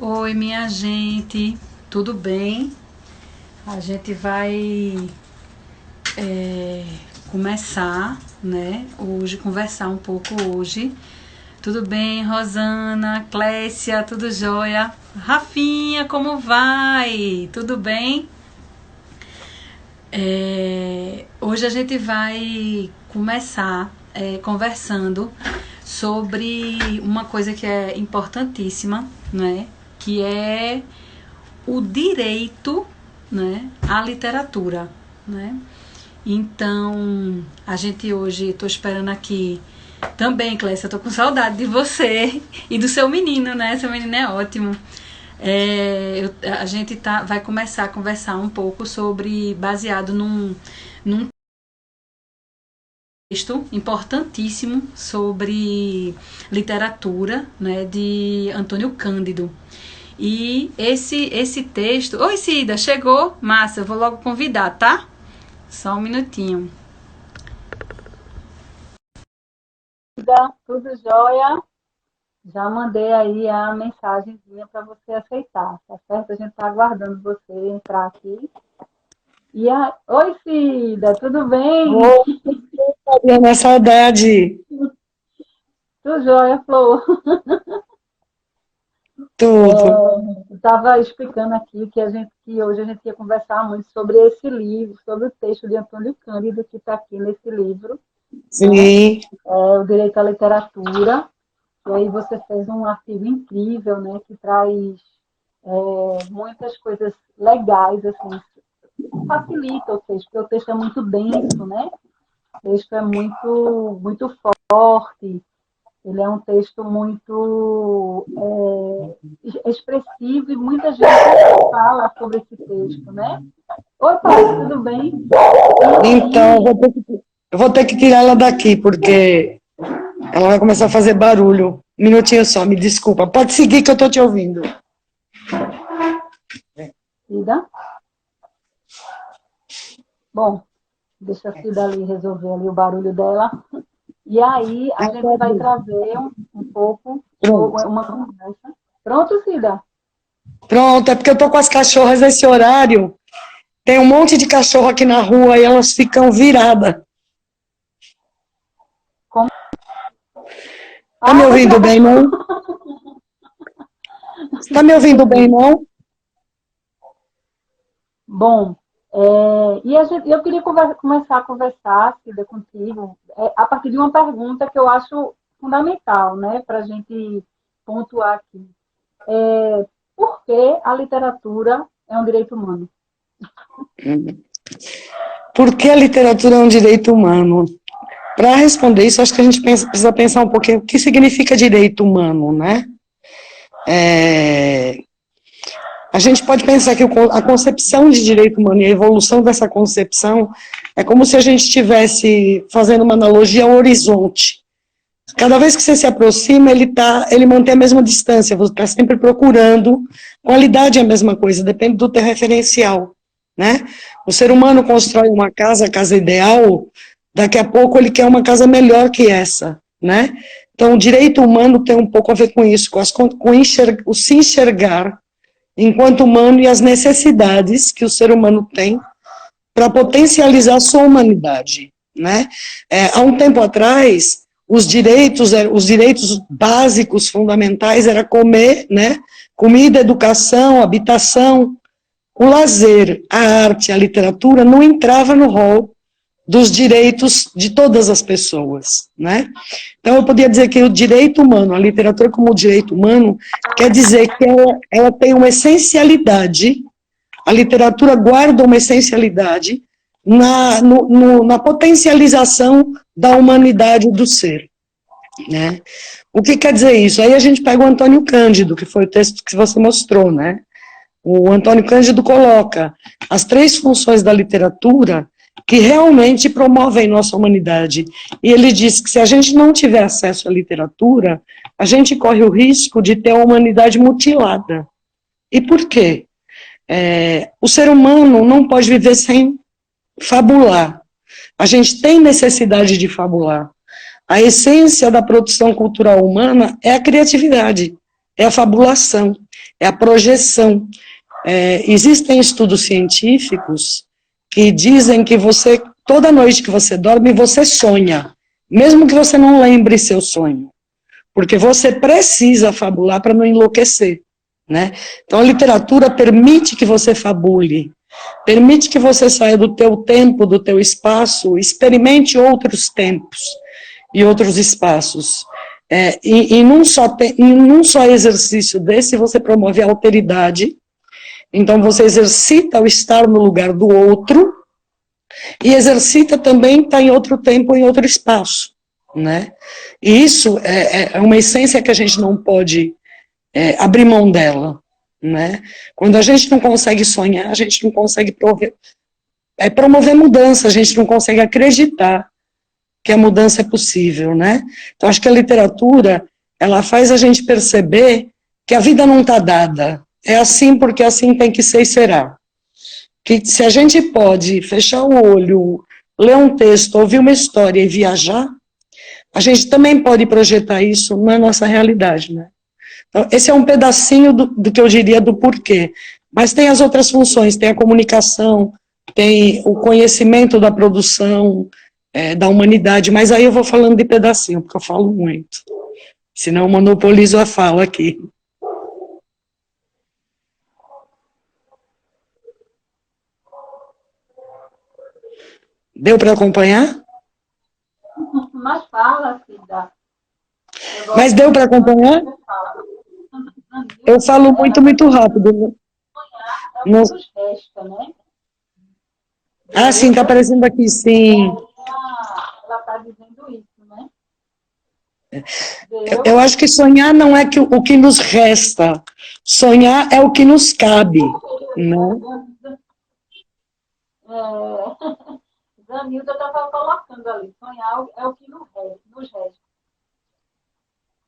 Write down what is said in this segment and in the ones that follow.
Oi, minha gente, tudo bem? A gente vai começar, né? Hoje, conversar um pouco hoje. Tudo bem, Rosana, Clécia, tudo jóia? Rafinha, como vai? Tudo bem? Hoje a gente vai começar conversando sobre uma coisa que é importantíssima, né? Que é o direito, né, à literatura, né? Então, a gente hoje, estou esperando aqui também, Clécia, eu tô com saudade de você e do seu menino, né? Seu menino é ótimo. A gente vai começar a conversar um pouco sobre, baseado num texto importantíssimo sobre literatura, né, de Antônio Cândido. E esse texto... Oi, Cida, chegou? Massa, eu vou logo convidar, tá? Só um minutinho. Cida, tudo jóia? Já mandei aí a mensagenzinha para você aceitar, tá certo? A gente está aguardando você entrar aqui. Oi, Cida, tudo bem? Ô, Fabiana, saudade. Tudo jóia, Flor? Tudo. Estava explicando aqui que hoje a gente ia conversar muito sobre esse livro, sobre o texto de Antônio Cândido, que está aqui nesse livro, né? Sim. O Direito à Literatura. E aí você fez um artigo incrível, né, que traz muitas coisas legais, assim, facilita o texto, porque o texto é muito denso, né? O texto é muito forte, ele é um texto muito expressivo e muita gente fala sobre esse texto, né? Oi, Paty, tudo bem? Então, eu vou ter que tirar ela daqui, porque ela vai começar a fazer barulho. Um minutinho só, me desculpa. Pode seguir que eu estou te ouvindo. Cida? Bom, deixa a Cida ali resolver ali o barulho dela. E aí a gente vai trazer um pouco Pronto. uma conversa. Pronto, Cida? Pronto, é porque eu estou com as cachorras nesse horário. Tem um monte de cachorro aqui na rua e elas ficam viradas. Como? Tá me ouvindo bem, não? Você tá me ouvindo bem, não? Bom, eu queria começar a conversar, Cida, contigo, a partir de uma pergunta que eu acho fundamental, né, para a gente pontuar aqui. Por que a literatura é um direito humano? Por que a literatura é um direito humano? Para responder isso, acho que a gente precisa pensar um pouquinho o que significa direito humano, né? A gente pode pensar que a concepção de direito humano e a evolução dessa concepção é como se a gente estivesse fazendo uma analogia ao horizonte. Cada vez que você se aproxima, ele mantém a mesma distância, você está sempre procurando, qualidade é a mesma coisa, depende do teu referencial, né? O ser humano constrói uma casa, a casa ideal, daqui a pouco ele quer uma casa melhor que essa, né? Então, o direito humano tem um pouco a ver com isso, com o se enxergar enquanto humano e as necessidades que o ser humano tem para potencializar a sua humanidade, né? Há um tempo atrás, os direitos básicos, fundamentais, era comer, né? Comida, educação, habitação. O lazer, a arte, a literatura não entrava no rol dos direitos de todas as pessoas, né? Então, eu poderia dizer que o direito humano, a literatura como direito humano, quer dizer que ela tem uma essencialidade, a literatura guarda uma essencialidade na potencialização da humanidade do ser, né? O que quer dizer isso? Aí a gente pega o Antônio Cândido, que foi o texto que você mostrou, né? O Antônio Cândido coloca as 3 funções da literatura que realmente promovem nossa humanidade. E ele diz que se a gente não tiver acesso à literatura, a gente corre o risco de ter a humanidade mutilada. E por quê? O ser humano não pode viver sem fabular. A gente tem necessidade de fabular. A essência da produção cultural humana é a criatividade. é a fabulação, é a projeção. Existem estudos científicos que dizem que você, toda noite que você dorme, você sonha, mesmo que você não lembre seu sonho, porque você precisa fabular para não enlouquecer, né? Então a literatura permite que você fabule, permite que você saia do teu tempo, do teu espaço, experimente outros tempos e outros espaços. E num só exercício desse, você promove a alteridade. Então, você exercita o estar no lugar do outro e exercita também estar em outro tempo, em outro espaço, né? E isso é uma essência que a gente não pode abrir mão dela, né? Quando a gente não consegue sonhar, a gente não consegue promover mudança, a gente não consegue acreditar que a mudança é possível, né? Então, acho que a literatura, ela faz a gente perceber que a vida não está dada. É assim porque assim tem que ser e será. Que se a gente pode fechar o olho, ler um texto, ouvir uma história e viajar, a gente também pode projetar isso na nossa realidade, né? Então, esse é um pedacinho do que eu diria do porquê. Mas tem as outras funções, tem a comunicação, tem o conhecimento da produção, da humanidade, mas aí eu vou falando de pedacinho, porque eu falo muito. Senão eu monopolizo a fala aqui. Deu para acompanhar? Mas fala, Cida. Mas deu para acompanhar? Eu falo muito, muito rápido. É o que nos resta, né? Ah, sim, está aparecendo aqui, sim. Ela está dizendo isso, né? Eu acho que sonhar não é o que nos resta. Sonhar é o que nos cabe, né? Zanilda estava colocando ali, sonhar é o que nos resta.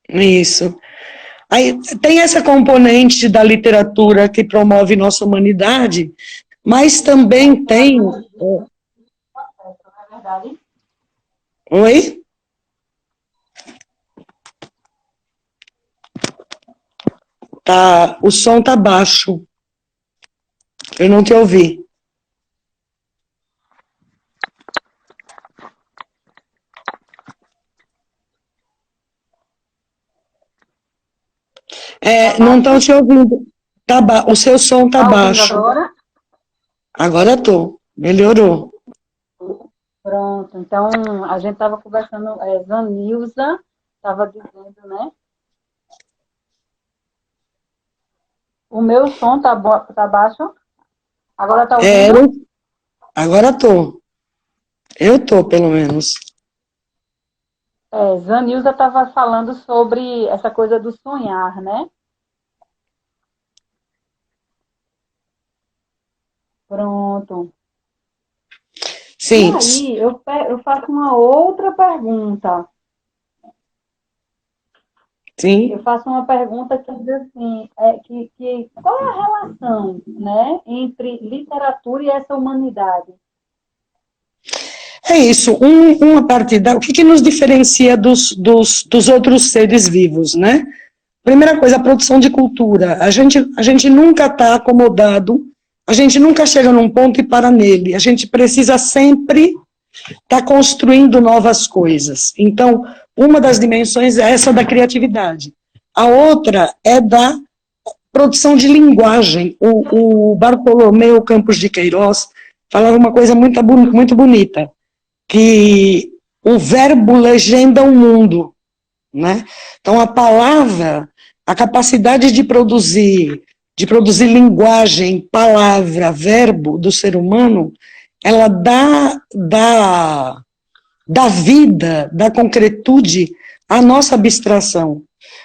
Isso. Aí tem essa componente da literatura que promove nossa humanidade, mas também tem... Não é verdade? Oi? Tá, o som tá baixo. Eu não te ouvi. Não estão te ouvindo. O seu som tá baixo. Agora? Agora tô. Melhorou. Pronto. Então, a gente estava conversando, Zanilza estava dizendo, né? O meu som tá baixo? Agora tá ouvindo? Agora tô. Eu tô, pelo menos. Zanilza estava falando sobre essa coisa do sonhar, né? Pronto. Sim. E aí, eu faço uma outra pergunta. Sim. Eu faço uma pergunta que diz assim, qual é a relação, né, entre literatura e essa humanidade? É isso, uma parte o que nos diferencia dos outros seres vivos, né? Primeira coisa, a produção de cultura. A gente nunca está acomodado, a gente nunca chega num ponto e para nele. A gente precisa sempre estar construindo novas coisas. Então, uma das dimensões é essa da criatividade. A outra é da produção de linguagem. O Bartolomeu Campos de Queiroz falava uma coisa muito bonita, que o verbo legenda o mundo, né? Então a palavra, a capacidade de produzir linguagem, palavra, verbo do ser humano, ela dá vida, dá concretude à nossa abstração.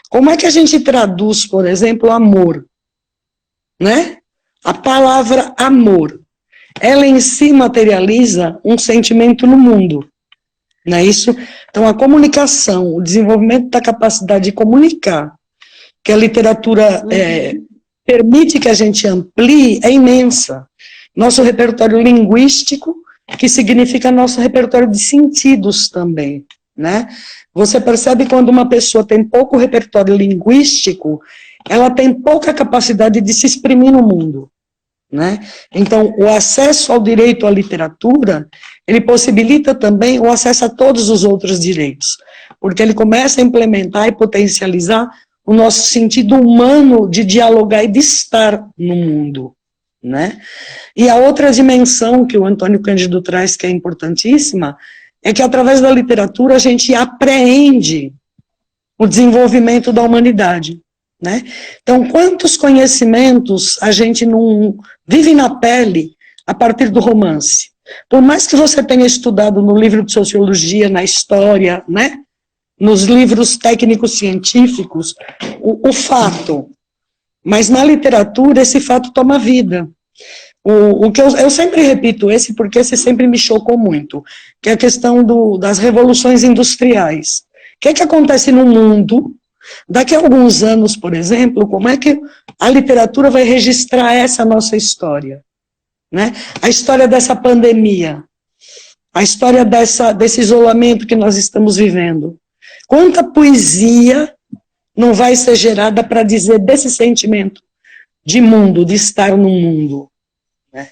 Como é que a gente traduz, por exemplo, amor, né? A palavra amor, ela em si materializa um sentimento no mundo, não é isso? Então, a comunicação, o desenvolvimento da capacidade de comunicar, que a literatura permite que a gente amplie, é imensa. Nosso repertório linguístico, que significa nosso repertório de sentidos também, né? Você percebe quando uma pessoa tem pouco repertório linguístico, ela tem pouca capacidade de se exprimir no mundo, né? Então, o acesso ao direito à literatura, ele possibilita também o acesso a todos os outros direitos, porque ele começa a implementar e potencializar o nosso sentido humano de dialogar e de estar no mundo, né? E a outra dimensão que o Antônio Cândido traz, que é importantíssima, é que através da literatura a gente apreende o desenvolvimento da humanidade, né? Então, quantos conhecimentos a gente não vive na pele a partir do romance? Por mais que você tenha estudado no livro de sociologia, na história, né? Nos livros técnicos científicos, o fato, mas na literatura esse fato toma vida. O que eu sempre repito esse, porque esse sempre me chocou muito, que é a questão das revoluções industriais. O que acontece no mundo, daqui a alguns anos, por exemplo, como é que a literatura vai registrar essa nossa história, né? A história dessa pandemia, a história desse isolamento que nós estamos vivendo. Quanta poesia não vai ser gerada para dizer desse sentimento de mundo, de estar no mundo, né?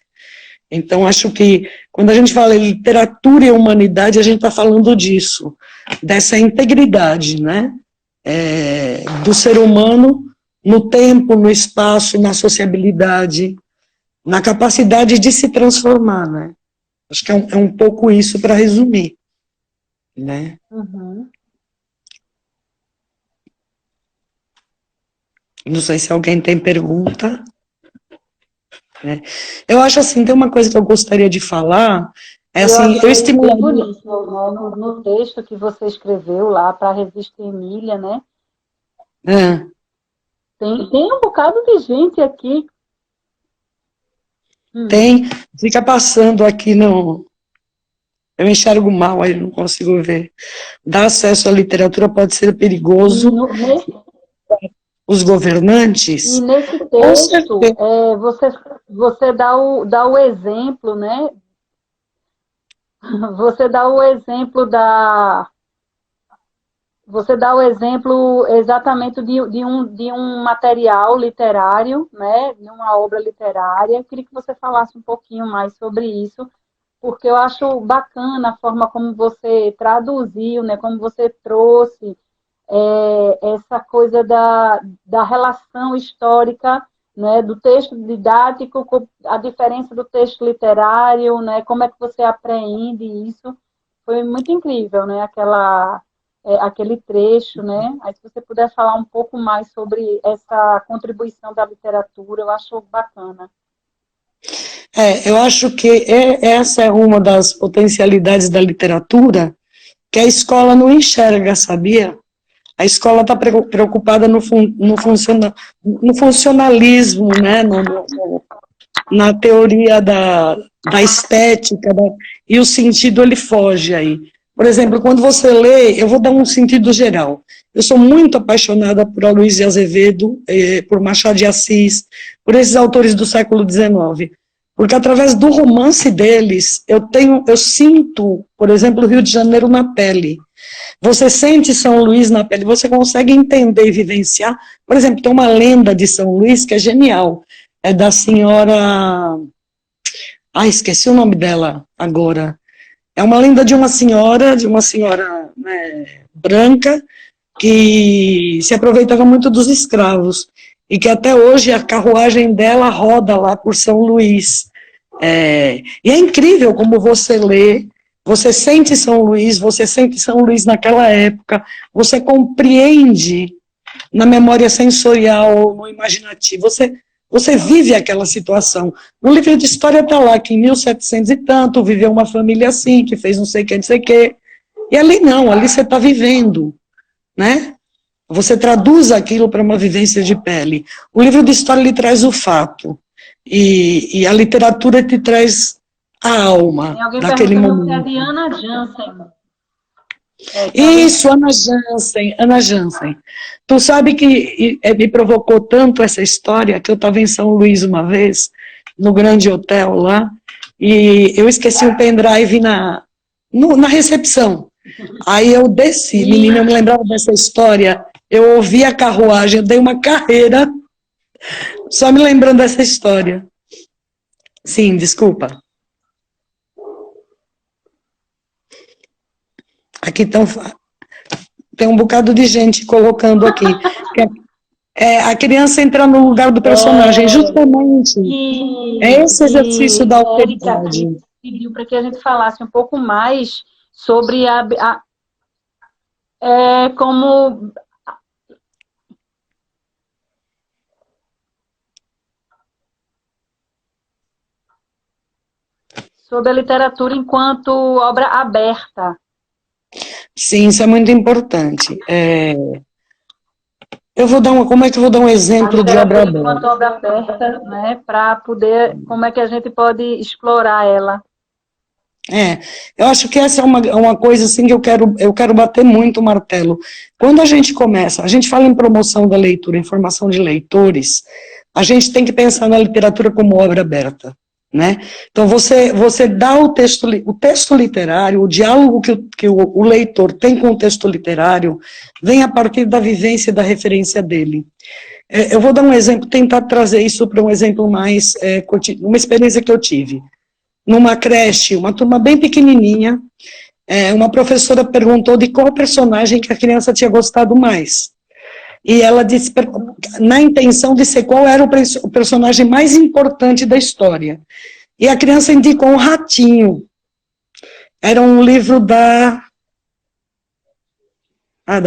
Então, acho que quando a gente fala em literatura e humanidade, a gente está falando disso, dessa integridade, né? Do ser humano no tempo, no espaço, na sociabilidade, na capacidade de se transformar, né? Acho que é um pouco isso para resumir, né? Uhum. Não sei se alguém tem pergunta. Né? Eu acho assim, tem uma coisa que eu gostaria de falar, assim, eu estimularia... No texto que você escreveu lá para a revista Emília, né? Tem um bocado de gente aqui. Tem, fica passando aqui no... Eu enxergo mal, aí não consigo ver. Dar acesso à literatura pode ser perigoso. Os governantes... E nesse texto, você dá o exemplo, né? Você dá o exemplo exatamente de um material literário, né? De uma obra literária. Eu queria que você falasse um pouquinho mais sobre isso, porque eu acho bacana a forma como você traduziu, né? Como você trouxe essa coisa da relação histórica, né, do texto didático, a diferença do texto literário, né, como é que você apreende isso. Foi muito incrível, né, aquele trecho, né. Aí, se você puder falar um pouco mais sobre essa contribuição da literatura, eu acho bacana. Eu acho que essa é uma das potencialidades da literatura que a escola não enxerga, sabia? A escola está preocupada no funcionalismo, né? Na teoria da estética, e o sentido ele foge aí. Por exemplo, quando você lê, eu vou dar um sentido geral. Eu sou muito apaixonada por Aloysio de Azevedo, por Machado de Assis, por esses autores do século XIX, porque através do romance deles, eu sinto, por exemplo, o Rio de Janeiro na pele. Você sente São Luís na pele, você consegue entender e vivenciar. Por exemplo, tem uma lenda de São Luís que é genial, é da senhora... esqueci o nome dela agora. É uma lenda de uma senhora, né, branca, que se aproveitava muito dos escravos, e que até hoje a carruagem dela roda lá por São Luís. E é incrível como você lê, você sente São Luís naquela época, você compreende na memória sensorial, no imaginativo, você vive aquela situação. No livro de história está lá que em 1700 e tanto viveu uma família assim, que fez não sei o que, e ali não, ali você está vivendo, né? Você traduz aquilo para uma vivência de pele. O livro de história lhe traz o fato, e a literatura te traz a alma daquele momento. É de Ana Jansen. Isso, Ana Jansen. Tu sabe que me provocou tanto essa história, que eu estava em São Luís uma vez, no grande hotel lá, e eu esqueci o pendrive na recepção. Aí eu desci, menina, eu me lembrava dessa história, Eu ouvi a carruagem, eu dei uma carreira, só me lembrando dessa história. Sim, desculpa. Aqui tem um bocado de gente colocando aqui. A criança entra no lugar do personagem, justamente. É esse exercício da autoridade. Pediu para que a gente falasse um pouco mais sobre como sobre a literatura enquanto obra aberta. Sim, isso é muito importante. Como é que eu vou dar um exemplo de obra aberta? Enquanto obra aberta, né, para poder, como é que a gente pode explorar ela? Eu acho que essa é uma coisa assim que eu quero bater muito o martelo. Quando a gente começa, a gente fala em promoção da leitura, em formação de leitores, a gente tem que pensar na literatura como obra aberta, né? Então você dá o texto literário, o diálogo que o leitor tem com o texto literário, vem a partir da vivência e da referência dele. Eu vou dar um exemplo, tentar trazer isso para um exemplo mais, uma experiência que eu tive. Numa creche, uma turma bem pequenininha, uma professora perguntou de qual personagem que a criança tinha gostado mais. E ela disse, na intenção de ser qual era o personagem mais importante da história. E a criança indicou um ratinho. Era um livro da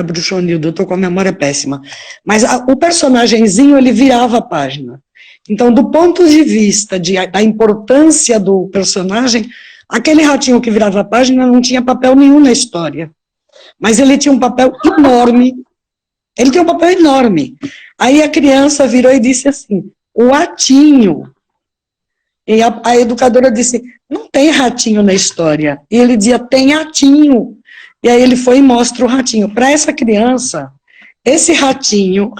Bruxonilda, eu estou com a memória péssima. Mas o personagemzinho, ele virava a página. Então, do ponto de vista da importância do personagem, aquele ratinho que virava a página não tinha papel nenhum na história. Mas ele tinha um papel enorme. Ele tinha um papel enorme. Aí a criança virou e disse assim, o atinho. E a educadora disse, não tem ratinho na história. E ele dizia, tem atinho. E aí ele foi e mostra o ratinho. Para essa criança, esse ratinho,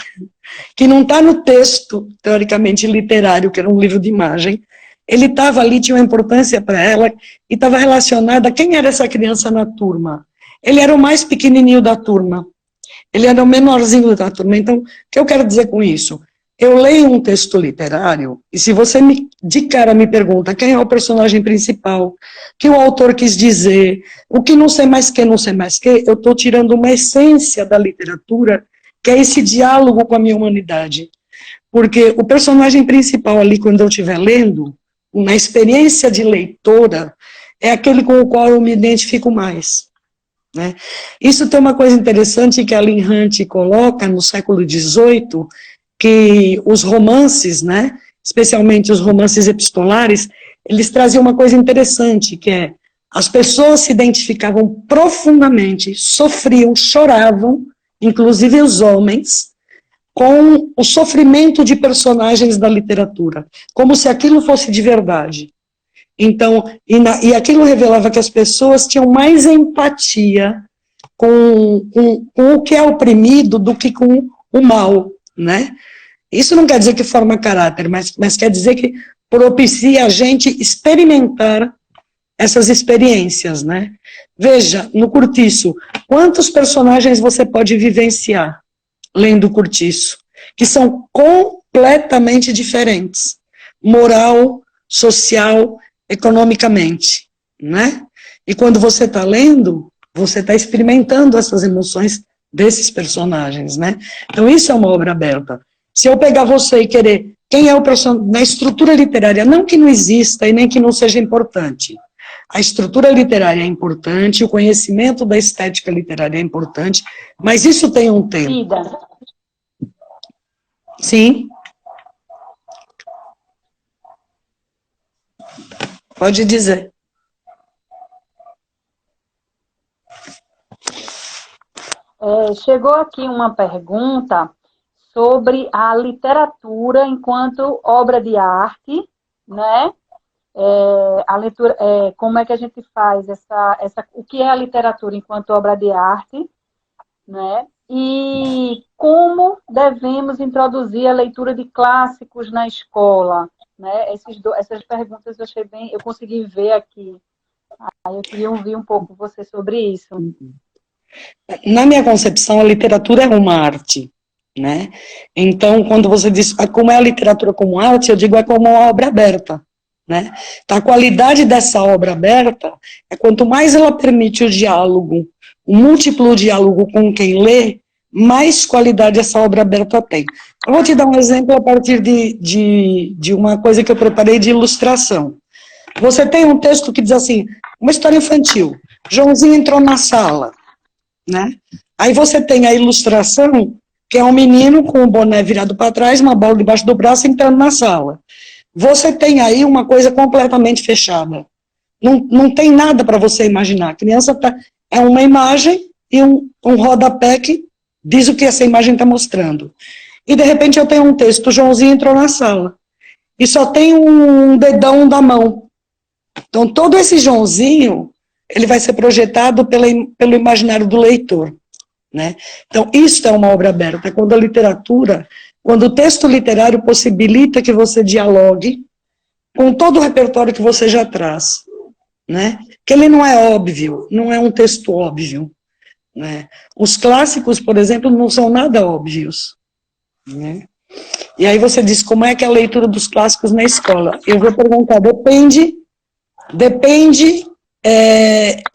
que não está no texto, teoricamente literário, que era um livro de imagem, ele estava ali, tinha uma importância para ela, e estava relacionada a quem era essa criança na turma. Ele era o mais pequenininho da turma. Ele era o menorzinho da turma. Então, o que eu quero dizer com isso? Eu leio um texto literário, e se você de cara me pergunta quem é o personagem principal, o que o autor quis dizer, o que não sei mais que, eu estou tirando uma essência da literatura, que é esse diálogo com a minha humanidade. Porque o personagem principal ali, quando eu estiver lendo, na experiência de leitora, é aquele com o qual eu me identifico mais. Né? Isso tem uma coisa interessante que a Lynn Hunt coloca no século XVIII, que os romances, né, especialmente os romances epistolares, eles traziam uma coisa interessante, que é, as pessoas se identificavam profundamente, sofriam, choravam, inclusive os homens, com o sofrimento de personagens da literatura, como se aquilo fosse de verdade. Então, e aquilo revelava que as pessoas tinham mais empatia com o que é oprimido do que com o mal, né? Isso não quer dizer que forma caráter, mas quer dizer que propicia a gente experimentar essas experiências, né? Veja, no Curtiço, quantos personagens você pode vivenciar lendo o Curtiço, que são completamente diferentes, moral, social, economicamente, né? E quando você está lendo, você está experimentando essas emoções desses personagens, né? Então isso é uma obra aberta. Se eu pegar você e querer, quem é o personagem, na estrutura literária, não que não exista e nem que não seja importante. A estrutura literária é importante, o conhecimento da estética literária é importante, mas isso tem um tempo. Sim. Pode dizer. Chegou aqui uma pergunta sobre a literatura enquanto obra de arte, né? A leitura, como é que a gente faz o que é a literatura enquanto obra de arte, né? E como devemos introduzir a leitura de clássicos na escola, né? Essas perguntas eu achei eu consegui ver aqui. Aí eu queria ouvir um pouco você sobre isso. Na minha concepção, a literatura é uma arte, né? Então, quando você diz como é a literatura como arte, eu digo é como uma obra aberta, né? Então, a qualidade dessa obra aberta é quanto mais ela permite o diálogo, o múltiplo diálogo com quem lê, mais qualidade essa obra aberta tem. Eu vou te dar um exemplo a partir de uma coisa que eu preparei de ilustração. Você tem um texto que diz assim, uma história infantil, Joãozinho entrou na sala, né? Aí você tem a ilustração, que é um menino com o boné virado para trás, uma bola debaixo do braço, entrando na sala. Você tem aí uma coisa completamente fechada. Não tem nada para você imaginar. A criança é uma imagem e um rodapé que diz o que essa imagem está mostrando. E, de repente, eu tenho um texto, Joãozinho entrou na sala. E só tem um dedão da mão. Então, todo esse Joãozinho, ele vai ser projetado pelo imaginário do leitor, né? Então, isso é uma obra aberta, quando a literatura, quando o texto literário possibilita que você dialogue com todo o repertório que você já traz, né? Que ele não é óbvio, não é um texto óbvio, né? Os clássicos, por exemplo, não são nada óbvios, né? E aí você diz, como é que é a leitura dos clássicos na escola? Eu vou perguntar, depende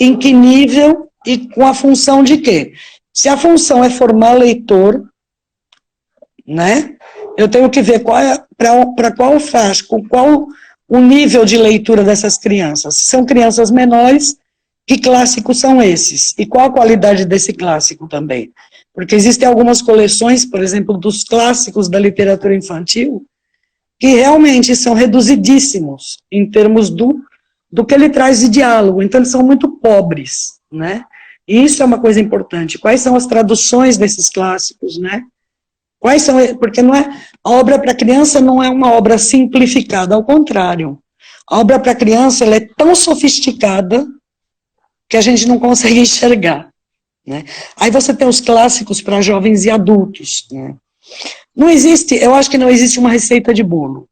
em que nível e com a função de quê? Se a função é formar leitor, né, eu tenho que ver para qual faixa, qual o nível de leitura dessas crianças. Se são crianças menores, que clássicos são esses? E qual a qualidade desse clássico também? Porque existem algumas coleções, por exemplo, dos clássicos da literatura infantil, que realmente são reduzidíssimos em termos do que ele traz de diálogo, então eles são muito pobres, né? E isso é uma coisa importante. Quais são as traduções desses clássicos, né? Quais são, porque não é, a obra para criança não é uma obra simplificada, ao contrário. A obra para criança ela é tão sofisticada que a gente não consegue enxergar, né? Aí você tem os clássicos para jovens e adultos, né? Não existe, eu acho que não existe uma receita de bolo.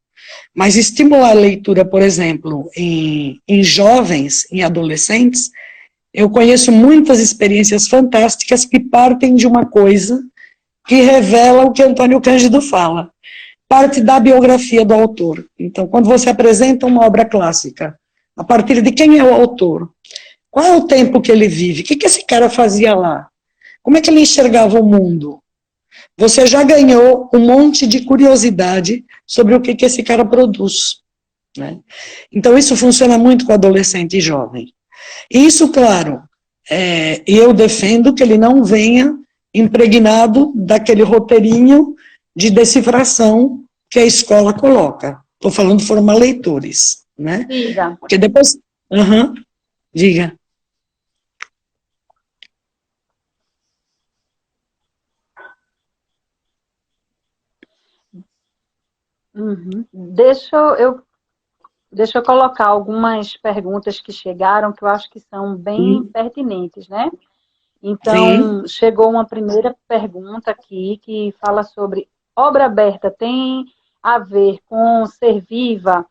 Mas estimular a leitura, por exemplo, em jovens, em adolescentes, eu conheço muitas experiências fantásticas que partem de uma coisa que revela o que Antônio Cândido fala. Parte da biografia do autor. Então, quando você apresenta uma obra clássica, a partir de quem é o autor? Qual é o tempo que ele vive? O que esse cara fazia lá? Como é que ele enxergava o mundo? Você já ganhou um monte de curiosidade sobre o que esse cara produz, né? Então, isso funciona muito com adolescente e jovem. E isso, claro, eu defendo que ele não venha impregnado daquele roteirinho de decifração que a escola coloca. Estou falando de formar leitores, né? Diga. Porque depois... diga. Uhum. Deixa eu colocar algumas perguntas que chegaram, que eu acho que são bem pertinentes, né? Então, Sim. chegou uma primeira pergunta aqui, que fala sobre obra aberta tem a ver com ser viva?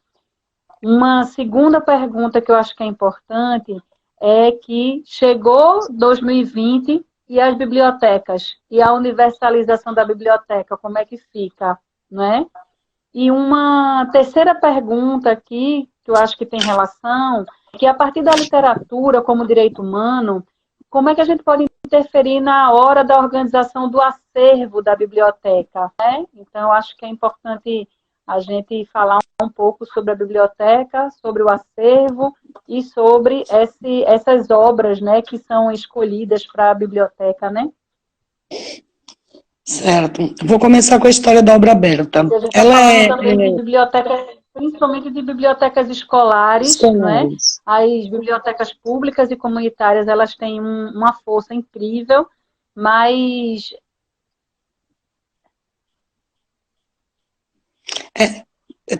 Uma segunda pergunta que eu acho que é importante é que chegou 2020 e as bibliotecas, e a universalização da biblioteca, como é que fica, né? E uma terceira pergunta aqui, que eu acho que tem relação, que a partir da literatura como direito humano, como é que a gente pode interferir na hora da organização do acervo da biblioteca, né? Então, eu acho que é importante a gente falar um pouco sobre a biblioteca, sobre o acervo e sobre essas obras, né, que são escolhidas para a biblioteca, né? Certo. Vou começar com a história da obra aberta. A gente está falando também de bibliotecas, principalmente de bibliotecas escolares, né? As bibliotecas públicas e comunitárias, elas têm uma força incrível, mas...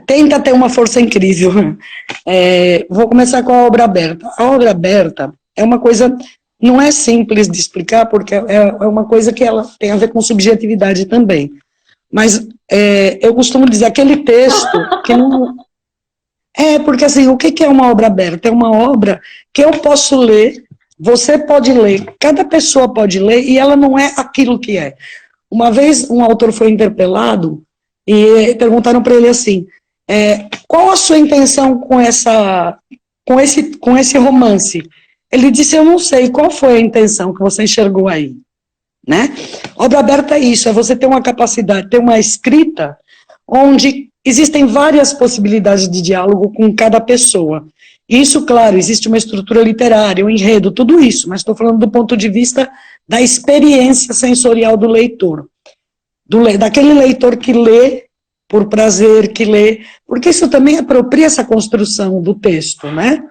tenta ter uma força incrível. Vou começar com a obra aberta. A obra aberta é uma coisa... Não é simples de explicar, porque é uma coisa que ela tem a ver com subjetividade também. Mas eu costumo dizer, aquele texto que não... porque assim, o que é uma obra aberta? É uma obra que eu posso ler Você pode ler, cada pessoa pode ler, e ela não é aquilo que é. Uma vez um autor foi interpelado e perguntaram para ele assim, qual a sua intenção com esse romance? Ele disse, eu não sei, qual foi a intenção que você enxergou aí? Né? Obra aberta é isso, é você ter uma capacidade, ter uma escrita onde existem várias possibilidades de diálogo com cada pessoa. Isso, claro, existe uma estrutura literária, um enredo, tudo isso, mas estou falando do ponto de vista da experiência sensorial do leitor, daquele leitor que lê por prazer, que lê, porque isso também apropria essa construção do texto, né?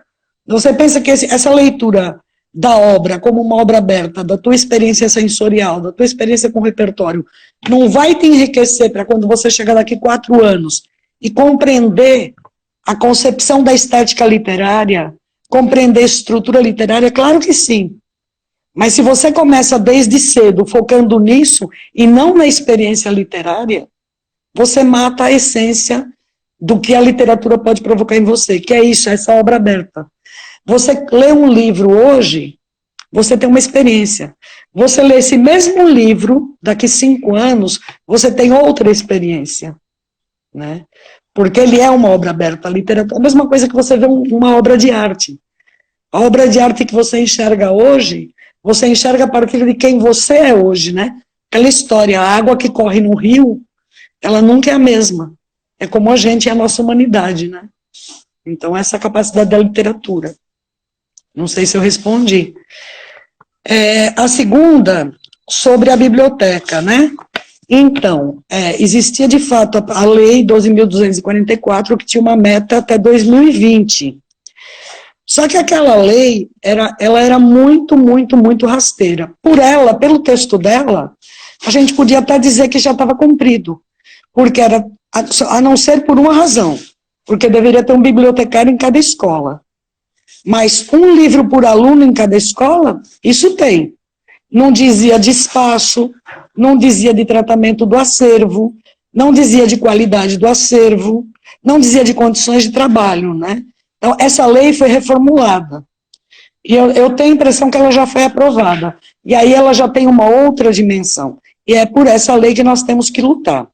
Você pensa que essa leitura da obra como uma obra aberta, da tua experiência sensorial, da tua experiência com o repertório, não vai te enriquecer para quando você chegar daqui 4 anos e compreender a concepção da estética literária, compreender a estrutura literária? Claro que sim. Mas se você começa desde cedo focando nisso e não na experiência literária, você mata a essência do que a literatura pode provocar em você, que é isso, essa obra aberta. Você lê um livro hoje, você tem uma experiência. Você lê esse mesmo livro, daqui 5 anos, você tem outra experiência, né? Porque ele é uma obra aberta, a literatura. A mesma coisa que você vê uma obra de arte. A obra de arte que você enxerga hoje, você enxerga a partir de quem você é hoje, né? Aquela história, a água que corre no rio, ela nunca é a mesma. É como a gente e a nossa humanidade, né? Então, essa é a capacidade da literatura. Não sei se eu respondi. A segunda, sobre a biblioteca, né? Então, existia de fato a Lei 12.244, que tinha uma meta até 2020. Só que aquela lei, ela era muito, muito, muito rasteira. Pelo texto dela, a gente podia até dizer que já estava cumprido, porque era, a não ser por uma razão, porque deveria ter um bibliotecário em cada escola. Mas um livro por aluno em cada escola, isso tem. Não dizia de espaço, não dizia de tratamento do acervo, não dizia de qualidade do acervo, não dizia de condições de trabalho, né? Então, essa lei foi reformulada. E eu tenho a impressão que ela já foi aprovada. E aí ela já tem uma outra dimensão. E é por essa lei que nós temos que lutar.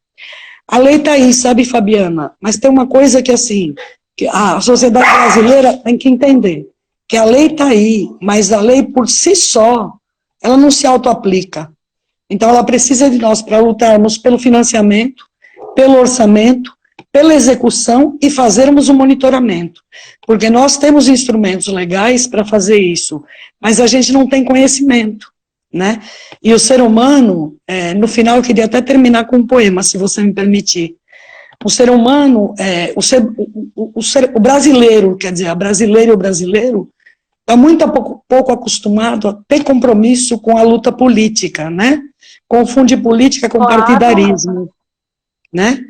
A lei está aí, sabe, Fabiana? Mas tem uma coisa que, assim, que a sociedade brasileira tem que entender, que a lei está aí, mas a lei por si só, ela não se auto-aplica. Então ela precisa de nós para lutarmos pelo financiamento, pelo orçamento, pela execução e fazermos o monitoramento. Porque nós temos instrumentos legais para fazer isso, mas a gente não tem conhecimento, né? E o ser humano, no final eu queria até terminar com um poema, se você me permitir. O ser humano, o brasileiro, quer dizer, a brasileira e o brasileiro, está muito pouco acostumado a ter compromisso com a luta política, né? Confunde política com partidarismo, né?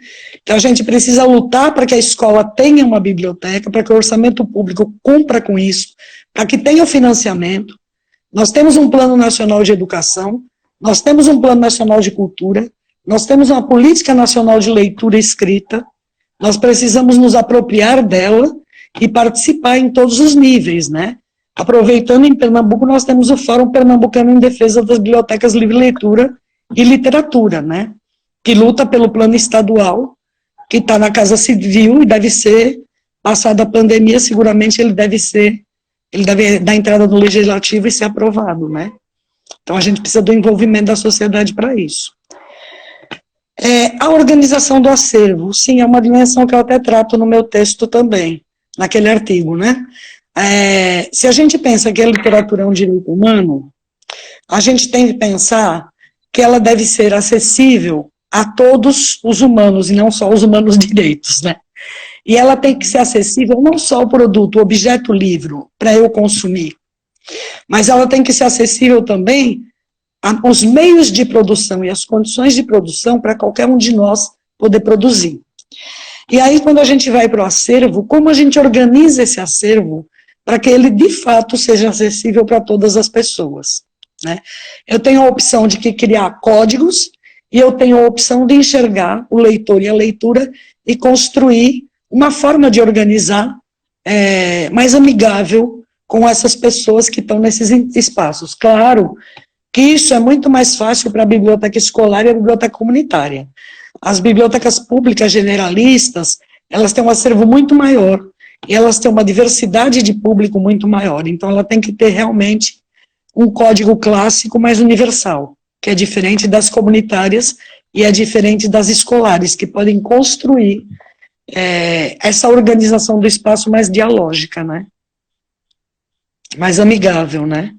Então a gente precisa lutar para que a escola tenha uma biblioteca, para que o orçamento público cumpra com isso, para que tenha o financiamento. Nós temos um plano nacional de educação, nós temos um plano nacional de cultura, nós temos uma política nacional de leitura e escrita, nós precisamos nos apropriar dela e participar em todos os níveis, né? Aproveitando, em Pernambuco, nós temos o Fórum Pernambucano em Defesa das Bibliotecas Livre Leitura e Literatura, né? Que luta pelo plano estadual, que está na Casa Civil e deve ser, passada a pandemia, seguramente ele deve dar entrada no Legislativo e ser aprovado, né? Então a gente precisa do envolvimento da sociedade para isso. A organização do acervo, sim, é uma dimensão que eu até trato no meu texto também, naquele artigo, né? Se a gente pensa que a literatura é um direito humano, a gente tem que pensar que ela deve ser acessível a todos os humanos, e não só os humanos direitos, né? E ela tem que ser acessível não só ao produto, o objeto livro, para eu consumir, mas ela tem que ser acessível também os meios de produção e as condições de produção para qualquer um de nós poder produzir. E aí, quando a gente vai para o acervo, como a gente organiza esse acervo para que ele, de fato, seja acessível para todas as pessoas, né? Eu tenho a opção de criar códigos e eu tenho a opção de enxergar o leitor e a leitura e construir uma forma de organizar mais amigável com essas pessoas que estão nesses espaços. Claro que isso é muito mais fácil para a biblioteca escolar e a biblioteca comunitária. As bibliotecas públicas generalistas, elas têm um acervo muito maior, e elas têm uma diversidade de público muito maior, então ela tem que ter realmente um código clássico mais universal, que é diferente das comunitárias e é diferente das escolares, que podem construir essa organização do espaço mais dialógica, né? Mais amigável, né?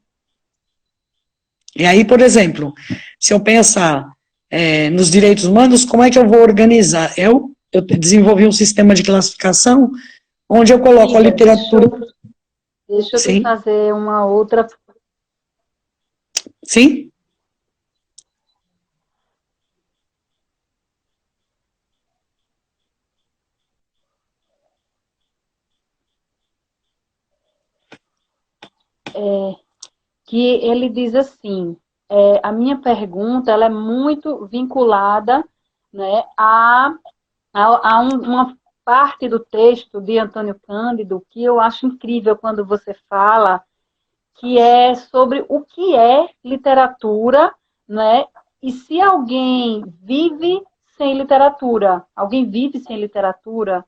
E aí, por exemplo, se eu pensar nos direitos humanos, como é que eu vou organizar? Eu desenvolvi um sistema de classificação onde eu coloco a literatura... Deixa eu te fazer uma outra... Sim? Que ele diz assim, a minha pergunta ela é muito vinculada, né, a uma parte do texto de Antônio Cândido que eu acho incrível quando você fala, que é sobre o que é literatura, né, e se alguém vive sem literatura. Alguém vive sem literatura?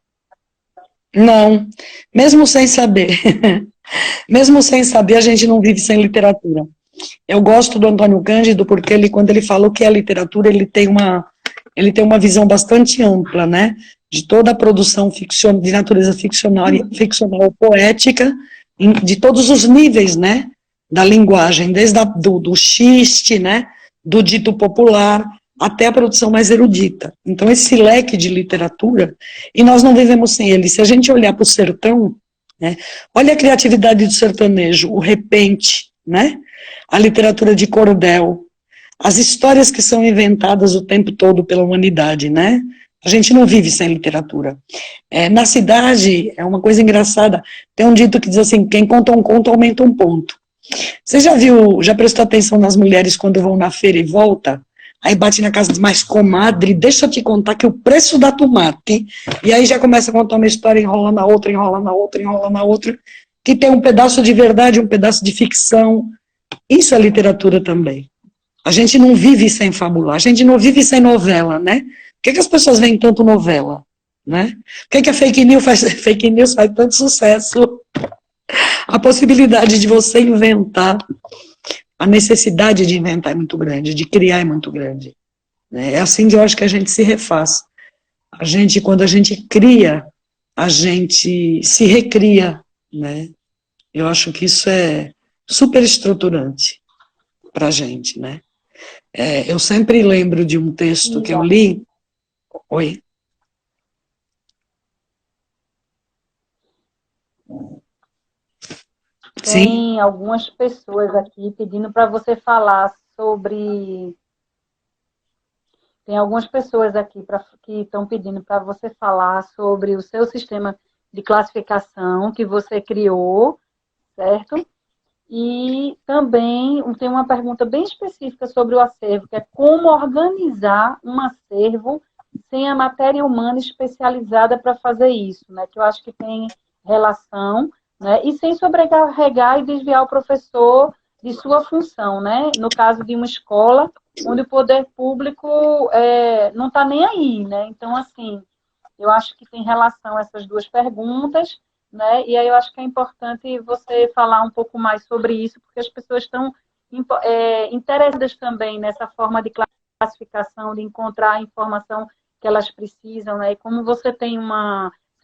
Não, mesmo sem saber. Mesmo sem saber, a gente não vive sem literatura. Eu gosto do Antônio Cândido porque ele, quando ele fala o que é literatura, ele tem uma visão bastante ampla, né? De toda a produção de natureza ficcional poética, de todos os níveis, né? Da linguagem, desde do xiste, né? Do dito popular, até a produção mais erudita. Então, esse leque de literatura, e nós não vivemos sem ele. Se a gente olhar para o sertão, né, olha a criatividade do sertanejo, o repente, né, a literatura de cordel, as histórias que são inventadas o tempo todo pela humanidade, né? A gente não vive sem literatura. Na cidade, é uma coisa engraçada, tem um dito que diz assim, quem conta um conto aumenta um ponto. Você já prestou atenção nas mulheres quando vão na feira e volta? Aí bate na casa de mais comadre, deixa eu te contar que o preço da tomate, e aí já começa a contar uma história, enrola na outra, enrola na outra, enrola na outra, que tem um pedaço de verdade, um pedaço de ficção. Isso é literatura também. A gente não vive sem fabular, a gente não vive sem novela, né? Por que as pessoas veem tanto novela? Né? Por que a fake news faz tanto sucesso? A possibilidade de você inventar, a necessidade de inventar é muito grande, de criar é muito grande. É assim que eu acho que a gente se refaz. Quando a gente cria, a gente se recria, né? Eu acho que isso é super estruturante para a gente, né? Eu sempre lembro de um texto que eu li. Oi? Tem algumas pessoas aqui pedindo para você falar sobre... Tem algumas pessoas aqui que estão pedindo para você falar sobre o seu sistema de classificação que você criou, certo? E também tem uma pergunta bem específica sobre o acervo, que é como organizar um acervo sem a matéria humana especializada para fazer isso, né? Que eu acho que tem relação, né? E sem sobrecarregar e desviar o professor de sua função, né? No caso de uma escola onde o poder público não está nem aí, né? Então, assim, eu acho que tem relação essas duas perguntas, né? E aí eu acho que é importante você falar um pouco mais sobre isso, porque as pessoas estão interessadas também nessa forma de classificação, de encontrar a informação que elas precisam, né? E como você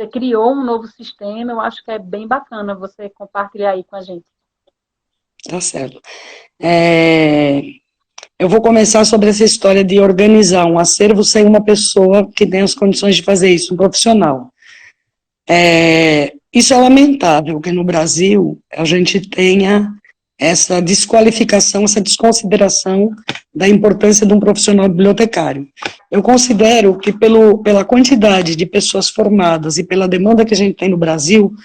criou um novo sistema, eu acho que é bem bacana você compartilhar aí com a gente. Tá certo. Eu vou começar sobre essa história de organizar um acervo sem uma pessoa que tenha as condições de fazer isso, um profissional. Isso é lamentável, que no Brasil a gente tenha essa desqualificação, essa desconsideração da importância de um profissional bibliotecário. Eu considero que pela quantidade de pessoas formadas e pela demanda que a gente tem no Brasil,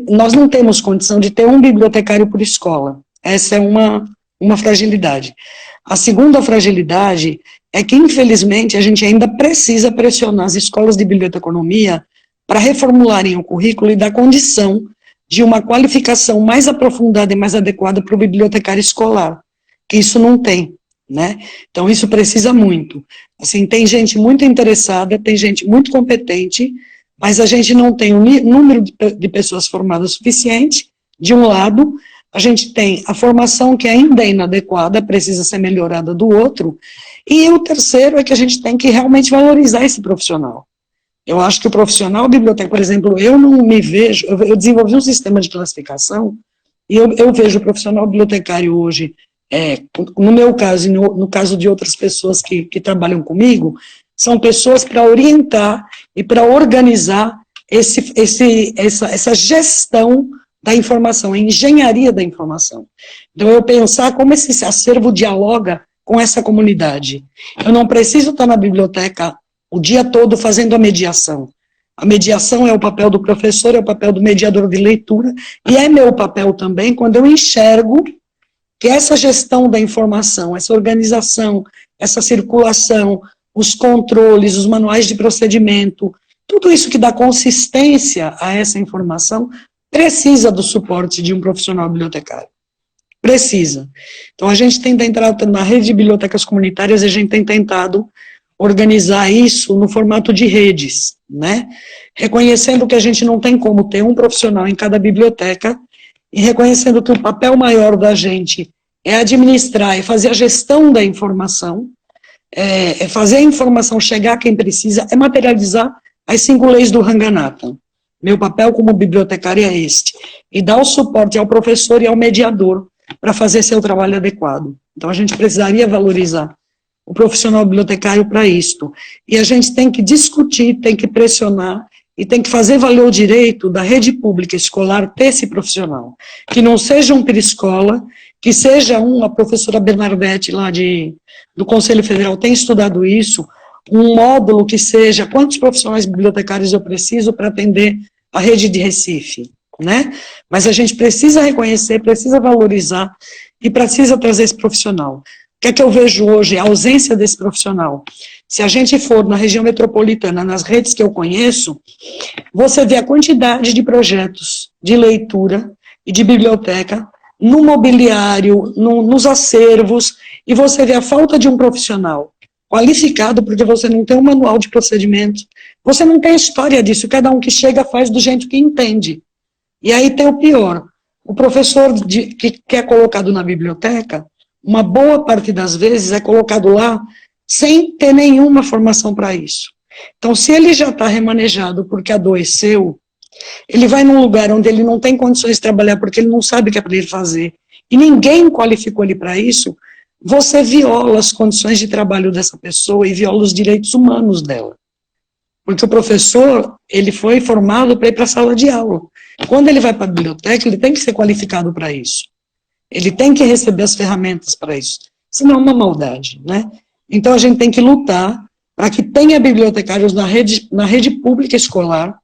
nós não temos condição de ter um bibliotecário por escola. Essa é uma fragilidade. A segunda fragilidade é que, infelizmente, a gente ainda precisa pressionar as escolas de biblioteconomia para reformularem o currículo e dar condição de uma qualificação mais aprofundada e mais adequada para o bibliotecário escolar, que isso não tem, né? Então, isso precisa muito. Assim, tem gente muito interessada, tem gente muito competente, mas a gente não tem um número de pessoas formadas suficiente, de um lado, a gente tem a formação que ainda é inadequada, precisa ser melhorada do outro, e o terceiro é que a gente tem que realmente valorizar esse profissional. Eu acho que o profissional biblioteca, por exemplo, eu não me vejo, eu desenvolvi um sistema de classificação, e eu vejo o profissional bibliotecário hoje, no meu caso e no caso de outras pessoas que trabalham comigo, são pessoas para orientar e para organizar essa gestão da informação, a engenharia da informação. Então, eu pensar como esse acervo dialoga com essa comunidade. Eu não preciso estar na biblioteca o dia todo fazendo a mediação. A mediação é o papel do professor, é o papel do mediador de leitura, e é meu papel também quando eu enxergo que essa gestão da informação, essa organização, essa circulação, os controles, os manuais de procedimento, tudo isso que dá consistência a essa informação, precisa do suporte de um profissional bibliotecário. Precisa. Então, a gente tem tentado, na rede de bibliotecas comunitárias, a gente tem tentado organizar isso no formato de redes, né? Reconhecendo que a gente não tem como ter um profissional em cada biblioteca e reconhecendo que o papel maior da gente é administrar e fazer a gestão da informação, é fazer a informação chegar a quem precisa, é materializar as 5 leis do Ranganatha. Meu papel como bibliotecária é este, e dar o suporte ao professor e ao mediador para fazer seu trabalho adequado. Então, a gente precisaria valorizar o profissional bibliotecário para isto. E a gente tem que discutir, tem que pressionar, e tem que fazer valer o direito da rede pública escolar ter esse profissional. Que não seja um periscola, que seja a professora Bernadette lá do Conselho Federal tem estudado isso, um módulo que seja quantos profissionais bibliotecários eu preciso para atender a rede de Recife, né? Mas a gente precisa reconhecer, precisa valorizar e precisa trazer esse profissional. O que é que eu vejo hoje? A ausência desse profissional. Se a gente for na região metropolitana, nas redes que eu conheço, você vê a quantidade de projetos de leitura e de biblioteca no mobiliário, nos acervos, e você vê a falta de um profissional qualificado, porque você não tem um manual de procedimento, você não tem a história disso, cada um que chega faz do jeito que entende. E aí tem o pior, o professor que é colocado na biblioteca, uma boa parte das vezes é colocado lá sem ter nenhuma formação para isso. Então, se ele já está remanejado porque adoeceu, ele vai num lugar onde ele não tem condições de trabalhar porque ele não sabe o que é para ele fazer, e ninguém qualificou ele para isso, você viola as condições de trabalho dessa pessoa e viola os direitos humanos dela. Porque o professor, ele foi formado para ir para a sala de aula. Quando ele vai para a biblioteca, ele tem que ser qualificado para isso. Ele tem que receber as ferramentas para isso. Senão é uma maldade, né? Então a gente tem que lutar para que tenha bibliotecários na rede pública escolar,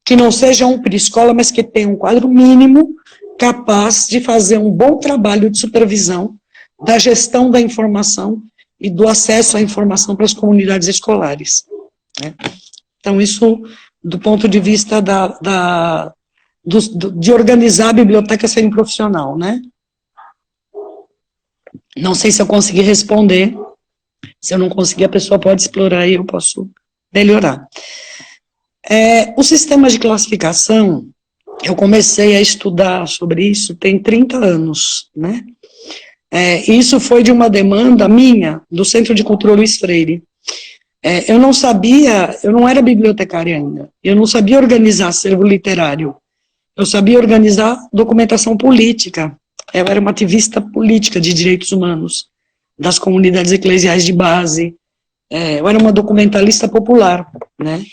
que não seja um periscola, mas que tenha um quadro mínimo capaz de fazer um bom trabalho de supervisão da gestão da informação e do acesso à informação para as comunidades escolares, né? Então, isso, do ponto de vista de organizar a biblioteca sem profissional, né? Não sei se eu consegui responder. Se eu não conseguir, a pessoa pode explorar e eu posso melhorar. O sistema de classificação, eu comecei a estudar sobre isso tem 30 anos, né? Isso foi de uma demanda minha, do Centro de Cultura Luiz Freire. Eu não sabia, eu não era bibliotecária ainda, eu não sabia organizar acervo literário, eu sabia organizar documentação política, eu era uma ativista política de direitos humanos, das comunidades eclesiais de base, eu era uma documentalista popular, né?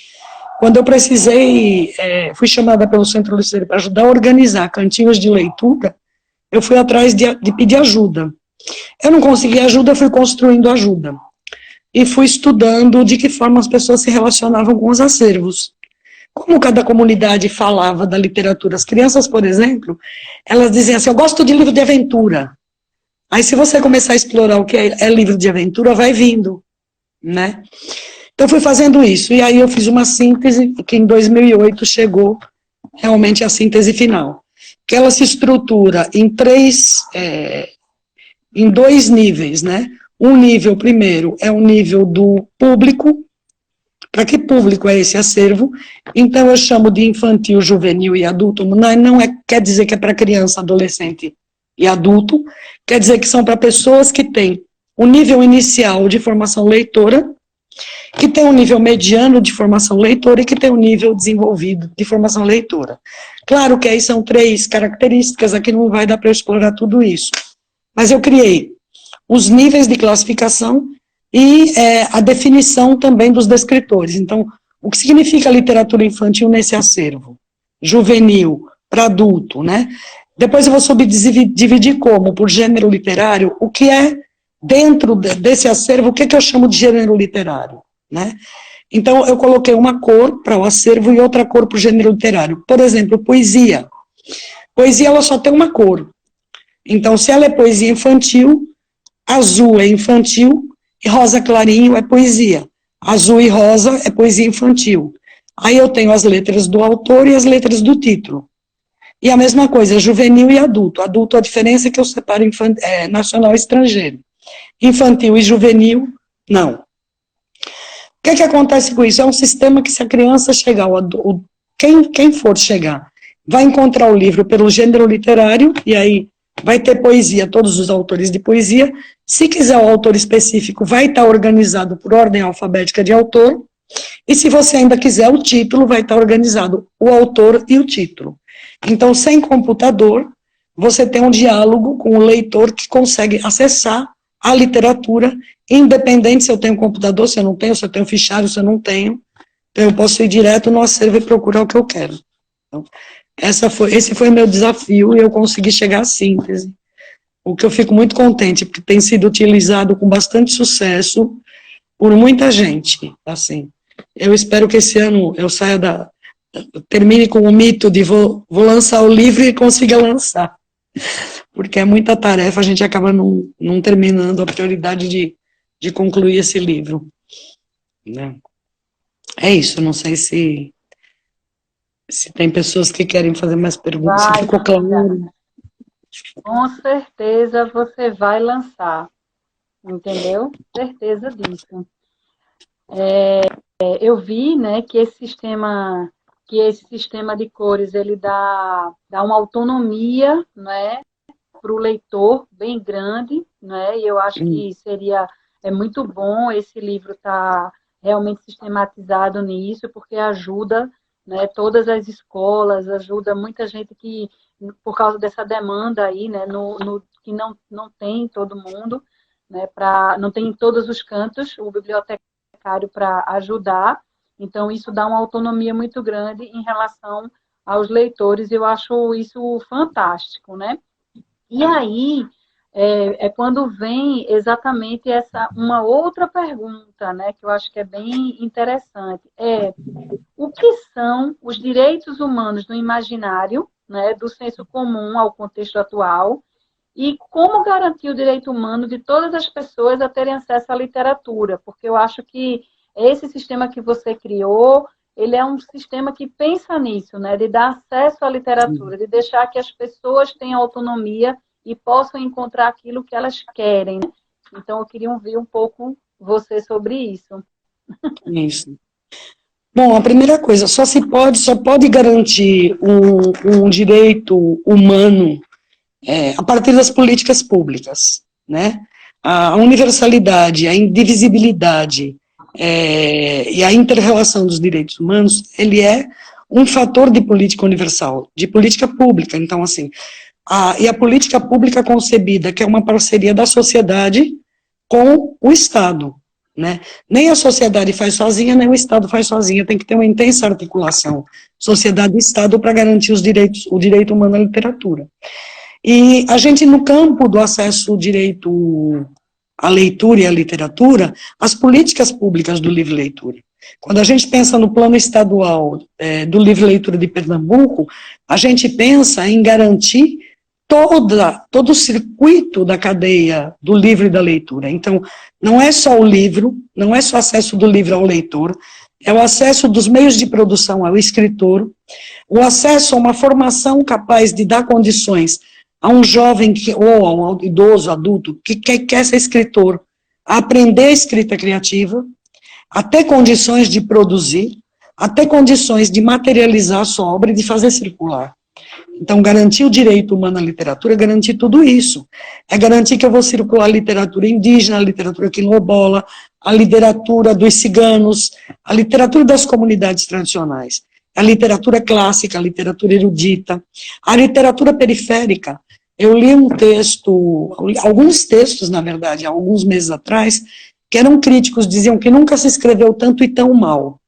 Quando eu precisei, fui chamada pelo Centro Luiz Freire para ajudar a organizar cantinhos de leitura, eu fui atrás de pedir ajuda. Eu não consegui ajuda, eu fui construindo ajuda. E fui estudando de que forma as pessoas se relacionavam com os acervos. Como cada comunidade falava da literatura. As crianças, por exemplo, elas diziam assim, eu gosto de livro de aventura. Aí se você começar a explorar o que é livro de aventura, vai vindo, né? Então fui fazendo isso, e aí eu fiz uma síntese, que em 2008 chegou realmente a síntese final. que ela se estrutura em dois níveis, né? Um nível, primeiro, é o nível do público. Para que público é esse acervo? Então, eu chamo de infantil, juvenil e adulto. Não quer dizer que é para criança, adolescente e adulto, quer dizer que são para pessoas que têm o nível inicial de formação leitora, que tem um nível mediano de formação leitora e que tem um nível desenvolvido de formação leitora. Claro que aí são 3 características, aqui não vai dar para eu explorar tudo isso. Mas eu criei os níveis de classificação e a definição também dos descritores. Então, o que significa literatura infantil nesse acervo? Juvenil, para adulto, né? Depois eu vou subdividir como? Por gênero literário, o que é, dentro desse acervo, o que eu chamo de gênero literário, né? Então, eu coloquei uma cor para o acervo e outra cor para o gênero literário. Por exemplo, poesia. Poesia, ela só tem uma cor. Então, se ela é poesia infantil, azul é infantil e rosa clarinho é poesia. Azul e rosa é poesia infantil. Aí eu tenho as letras do autor e as letras do título. E a mesma coisa, juvenil e adulto. Adulto, a diferença é que eu separo nacional e estrangeiro. Infantil e juvenil, não. O que acontece com isso? É um sistema que, se a criança chegar, quem for chegar, vai encontrar o livro pelo gênero literário, e aí vai ter poesia, todos os autores de poesia. Se quiser o autor específico, vai estar organizado por ordem alfabética de autor, e se você ainda quiser o título, vai estar organizado o autor e o título. Então, sem computador, você tem um diálogo com o leitor que consegue acessar a literatura, independente se eu tenho computador, se eu não tenho, se eu tenho fichário, se eu não tenho. Então, eu posso ir direto no acervo e procurar o que eu quero. Então, esse foi meu desafio e eu consegui chegar à síntese. O que eu fico muito contente, porque tem sido utilizado com bastante sucesso por muita gente. Assim, eu espero que esse ano eu termine com o mito de vou lançar o livro e consiga lançar. Porque é muita tarefa, a gente acaba não terminando a prioridade de concluir esse livro. Né? É isso, não sei se tem pessoas que querem fazer mais perguntas, se ficou claro. Com certeza você vai lançar, entendeu? Certeza disso. Eu vi, né, que esse sistema de cores, ele dá uma autonomia, né, para o leitor bem grande, né, e eu acho que é muito bom esse livro estar realmente sistematizado nisso, porque ajuda, né, todas as escolas, ajuda muita gente que, por causa dessa demanda aí, né, que não tem em todo mundo, né, não tem em todos os cantos o bibliotecário para ajudar. Então, isso dá uma autonomia muito grande em relação aos leitores, e eu acho isso fantástico, né? E aí, quando vem exatamente uma outra pergunta, né, que eu acho que é bem interessante, o que são os direitos humanos no imaginário, né, do senso comum ao contexto atual, e como garantir o direito humano de todas as pessoas a terem acesso à literatura, porque eu acho que esse sistema que você criou, ele é um sistema que pensa nisso, né, de dar acesso à literatura, de deixar que as pessoas tenham autonomia e possam encontrar aquilo que elas querem. Né? Então, eu queria ouvir um pouco você sobre isso. Isso. Bom, a primeira coisa, só pode garantir um direito humano a partir das políticas públicas, né? A universalidade, a indivisibilidade e a inter-relação dos direitos humanos, ele é um fator de política universal, de política pública. Então, assim, e a política pública concebida, que é uma parceria da sociedade com o Estado, né? Nem a sociedade faz sozinha, nem o Estado faz sozinha, tem que ter uma intensa articulação, sociedade e Estado, para garantir o direito humano à literatura. E a gente, no campo do acesso ao direito à leitura e à literatura, as políticas públicas do livre-leitura. Quando a gente pensa no plano estadual do livre-leitura de Pernambuco, a gente pensa em garantir todo o circuito da cadeia do livro e da leitura. Então, não é só o livro, não é só acesso do livro ao leitor, é o acesso dos meios de produção ao escritor, o acesso a uma formação capaz de dar condições a um jovem ou a um idoso, adulto, que quer ser escritor, a aprender a escrita criativa, a ter condições de produzir, a ter condições de materializar a sua obra e de fazer circular. Então, garantir o direito humano à literatura é garantir tudo isso. É garantir que eu vou circular a literatura indígena, a literatura quilombola, a literatura dos ciganos, a literatura das comunidades tradicionais, a literatura clássica, a literatura erudita, a literatura periférica. Eu li um texto, alguns textos, na verdade, há alguns meses atrás, que eram críticos, diziam que nunca se escreveu tanto e tão mal.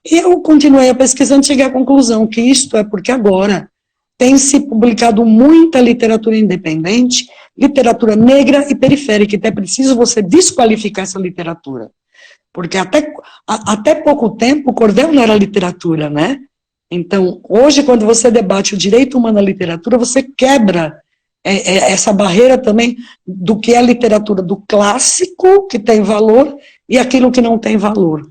E eu continuei a pesquisando e cheguei à conclusão que isto é porque agora tem se publicado muita literatura independente, literatura negra e periférica, então é preciso você desqualificar essa literatura. Porque até pouco tempo, o cordel não era literatura, né? Então, hoje, quando você debate o direito humano à literatura, você quebra essa barreira também do que é a literatura do clássico, que tem valor, e aquilo que não tem valor.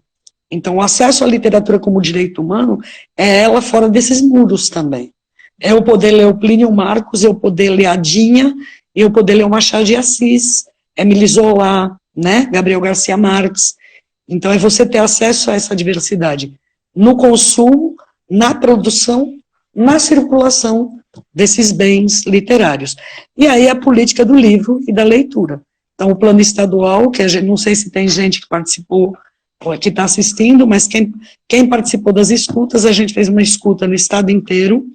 Então, o acesso à literatura como direito humano é ela fora desses muros também. É eu poder ler o Plínio Marcos, eu poder ler a Dinha, eu poder ler o Machado de Assis, Émile Zola, né, Gabriel Garcia Marques. Então, é você ter acesso a essa diversidade no consumo, na produção, na circulação desses bens literários. E aí a política do livro e da leitura. Então, o plano estadual, que a gente, não sei se tem gente que participou, que está assistindo, mas quem participou das escutas, a gente fez uma escuta no estado inteiro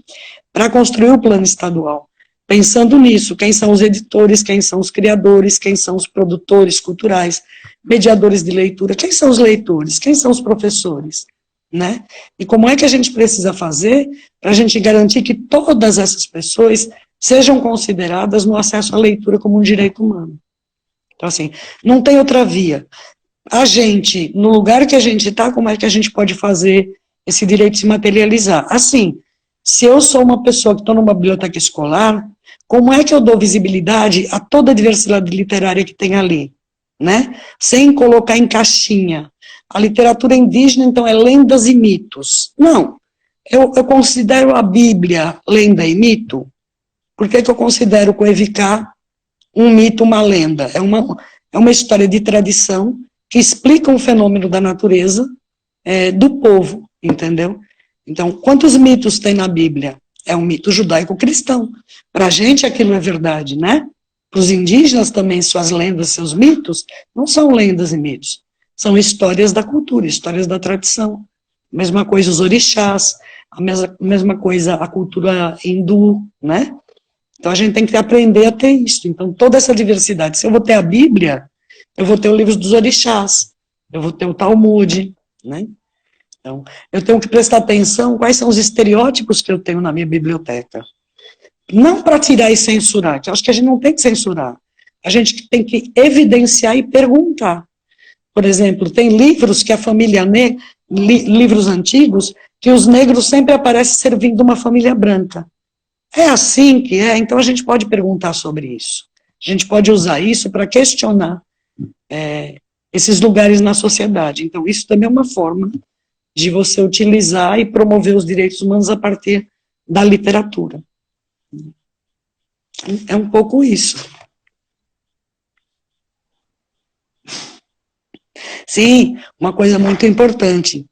para construir o plano estadual. Pensando nisso, quem são os editores, quem são os criadores, quem são os produtores culturais, mediadores de leitura, quem são os leitores, quem são os professores, né? E como é que a gente precisa fazer para a gente garantir que todas essas pessoas sejam consideradas no acesso à leitura como um direito humano. Então, assim, não tem outra via. A gente, no lugar que a gente está, como é que a gente pode fazer esse direito se materializar? Assim, se eu sou uma pessoa que estou numa biblioteca escolar, como é que eu dou visibilidade a toda a diversidade literária que tem ali, né? Sem colocar em caixinha. A literatura indígena, então, é lendas e mitos. Não, eu considero a Bíblia lenda e mito. Por que eu considero Coevicá um mito, uma lenda? É uma história de tradição que explica um fenômeno da natureza do povo, entendeu? Então, quantos mitos tem na Bíblia? É um mito judaico-cristão. Para a gente aquilo é verdade, né? Para os indígenas também, suas lendas, seus mitos, não são lendas e mitos. São histórias da cultura, histórias da tradição. Mesma coisa os orixás, a mesma coisa a cultura hindu, né? Então a gente tem que aprender a ter isso. Então toda essa diversidade. Se eu vou ter a Bíblia, eu vou ter o livro dos orixás, eu vou ter o Talmud, né? Então, eu tenho que prestar atenção quais são os estereótipos que eu tenho na minha biblioteca. Não para tirar e censurar, que eu acho que a gente não tem que censurar. A gente tem que evidenciar e perguntar. Por exemplo, tem livros que a família livros antigos, que os negros sempre aparecem servindo uma família branca. É assim que é? Então a gente pode perguntar sobre isso. A gente pode usar isso para questionar esses lugares na sociedade. Então isso também é uma forma de você utilizar e promover os direitos humanos a partir da literatura. É um pouco isso. Sim, uma coisa muito importante.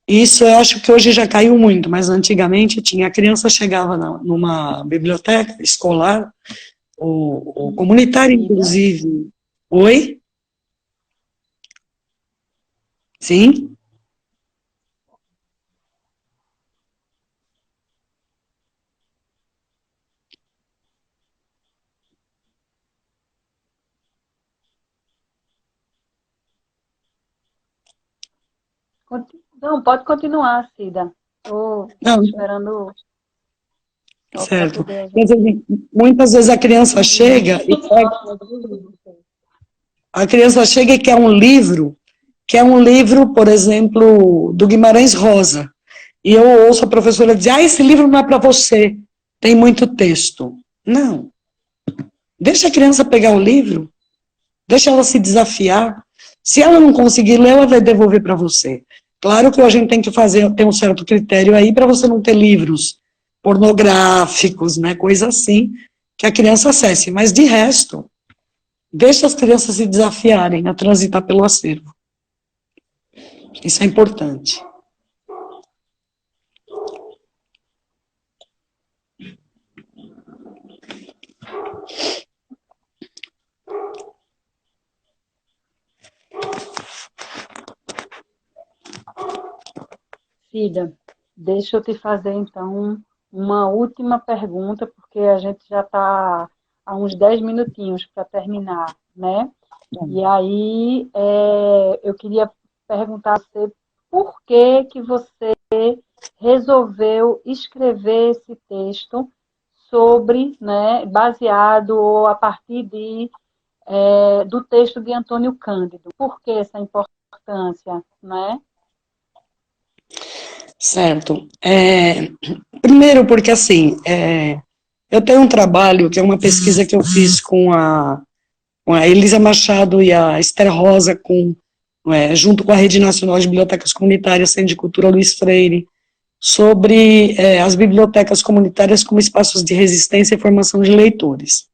Isso eu acho que hoje já caiu muito, mas antigamente tinha, a criança chegava numa biblioteca escolar, ou comunitária, inclusive. Oi? Sim? Não, pode continuar, Cida. Estou esperando. Certo. Quer dizer, muitas vezes a criança chega e quer um livro, por exemplo, do Guimarães Rosa. E eu ouço a professora dizer, esse livro não é para você, tem muito texto. Não. Deixa a criança pegar o livro, deixa ela se desafiar, Se ela não conseguir ler, ela vai devolver para você. Claro que a gente tem que ter um certo critério aí para você não ter livros pornográficos, né, coisa assim, que a criança acesse. Mas, de resto, deixa as crianças se desafiarem a transitar pelo acervo. Isso é importante. Cida, deixa eu te fazer, então, uma última pergunta, porque a gente já está há uns 10 minutinhos para terminar, né? E aí, eu queria perguntar a você por que você resolveu escrever esse texto sobre, né, baseado ou a partir do texto de Antônio Cândido. Por que essa importância, né? Certo. Primeiro porque, assim, eu tenho um trabalho, que é uma pesquisa que eu fiz com a Elisa Machado e a Esther Rosa, junto com a Rede Nacional de Bibliotecas Comunitárias, Centro de Cultura Luiz Freire, sobre as bibliotecas comunitárias como espaços de resistência e formação de leitores.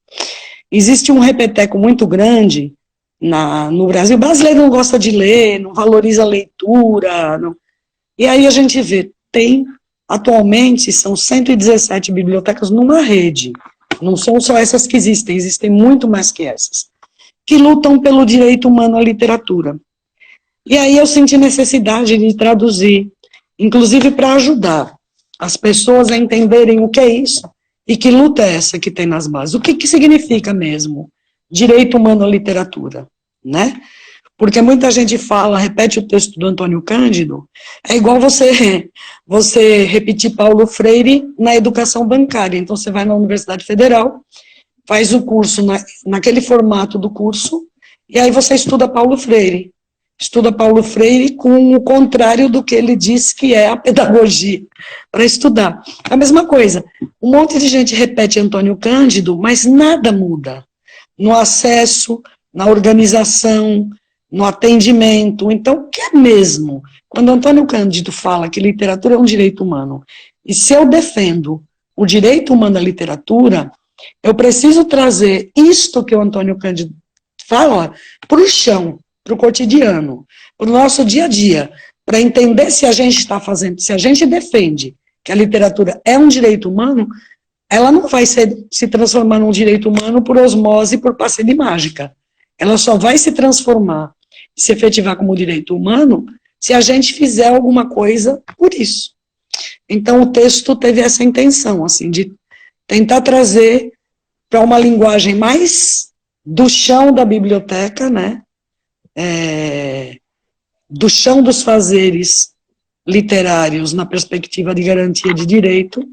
Existe um repeteco muito grande no Brasil. O brasileiro não gosta de ler, não valoriza a leitura, não. E aí a gente vê, atualmente, são 117 bibliotecas numa rede, não são só essas que existem muito mais que essas, que lutam pelo direito humano à literatura. E aí eu senti necessidade de traduzir, inclusive para ajudar as pessoas a entenderem o que é isso, e que luta é essa que tem nas bases. O que significa mesmo direito humano à literatura, né? Porque muita gente repete o texto do Antônio Cândido, é igual você repetir Paulo Freire na educação bancária. Então, você vai na Universidade Federal, faz o curso naquele formato do curso, e aí você estuda Paulo Freire. Estuda Paulo Freire com o contrário do que ele diz que é a pedagogia para estudar. É a mesma coisa. Um monte de gente repete Antônio Cândido, mas nada muda no acesso, na organização, no atendimento. Então, o que é mesmo? Quando Antônio Cândido fala que literatura é um direito humano, e se eu defendo o direito humano à literatura, eu preciso trazer isto que o Antônio Cândido fala para o chão, para o cotidiano, para o nosso dia a dia, para entender se a gente está fazendo, se a gente defende que a literatura é um direito humano, ela não vai se transformar num direito humano por osmose, por passe de mágica. Ela só vai se transformar, se efetivar como direito humano, se a gente fizer alguma coisa por isso. Então, o texto teve essa intenção, assim, de tentar trazer para uma linguagem mais do chão da biblioteca, né, do chão dos fazeres literários na perspectiva de garantia de direito,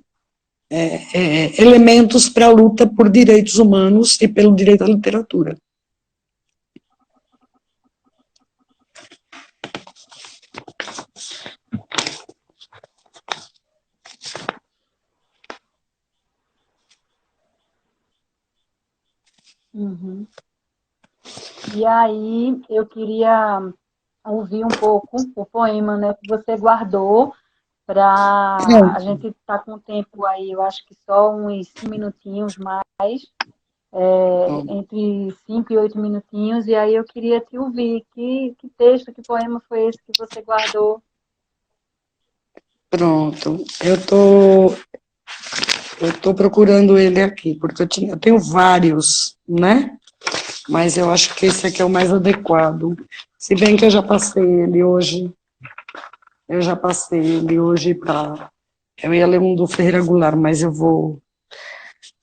elementos para a luta por direitos humanos e pelo direito à literatura. Uhum. E aí, eu queria ouvir um pouco o poema, né, que você guardou para a gente estar com o tempo aí, eu acho que só uns 5 minutinhos mais, entre 5 e 8 minutinhos, e aí eu queria te ouvir. Que texto, que poema foi esse que você guardou? Pronto, eu tô procurando ele aqui, porque eu tenho vários, né? Mas eu acho que esse aqui é o mais adequado. Se bem que eu já passei ele hoje. Eu ia ler um do Ferreira Goulart, mas eu vou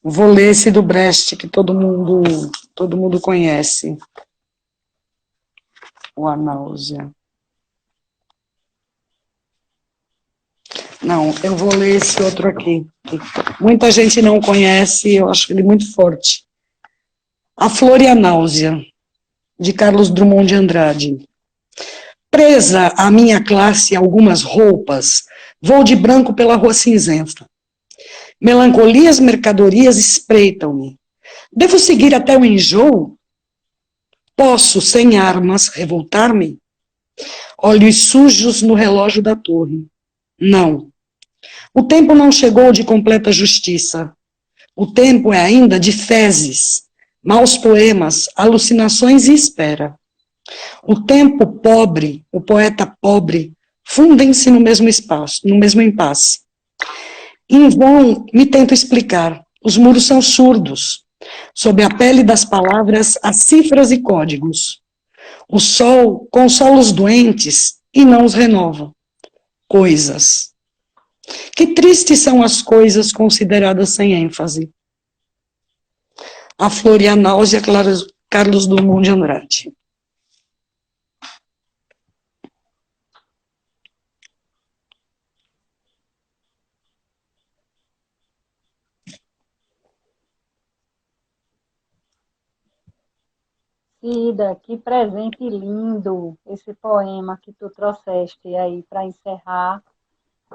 ler esse do Brecht, que todo mundo conhece. O A Náusea. Não, eu vou ler esse outro aqui. Muita gente não conhece, eu acho ele muito forte. A Flor e a Náusea, de Carlos Drummond de Andrade. Presa à minha classe algumas roupas, vou de branco pela rua cinzenta. Melancolias mercadorias espreitam-me. Devo seguir até o enjoo? Posso, sem armas, revoltar-me? Olhos sujos no relógio da torre. Não. O tempo não chegou de completa justiça. O tempo é ainda de fezes, maus poemas, alucinações e espera. O tempo pobre, o poeta pobre, fundem-se no mesmo espaço, no mesmo impasse. Em vão me tento explicar. Os muros são surdos. Sob a pele das palavras, há cifras e códigos. O sol consola os doentes e não os renova. Coisas. Que tristes são as coisas consideradas sem ênfase. A Flor e a Náusea, Carlos Drummond de Andrade. Cida, que presente lindo esse poema que tu trouxeste aí para encerrar,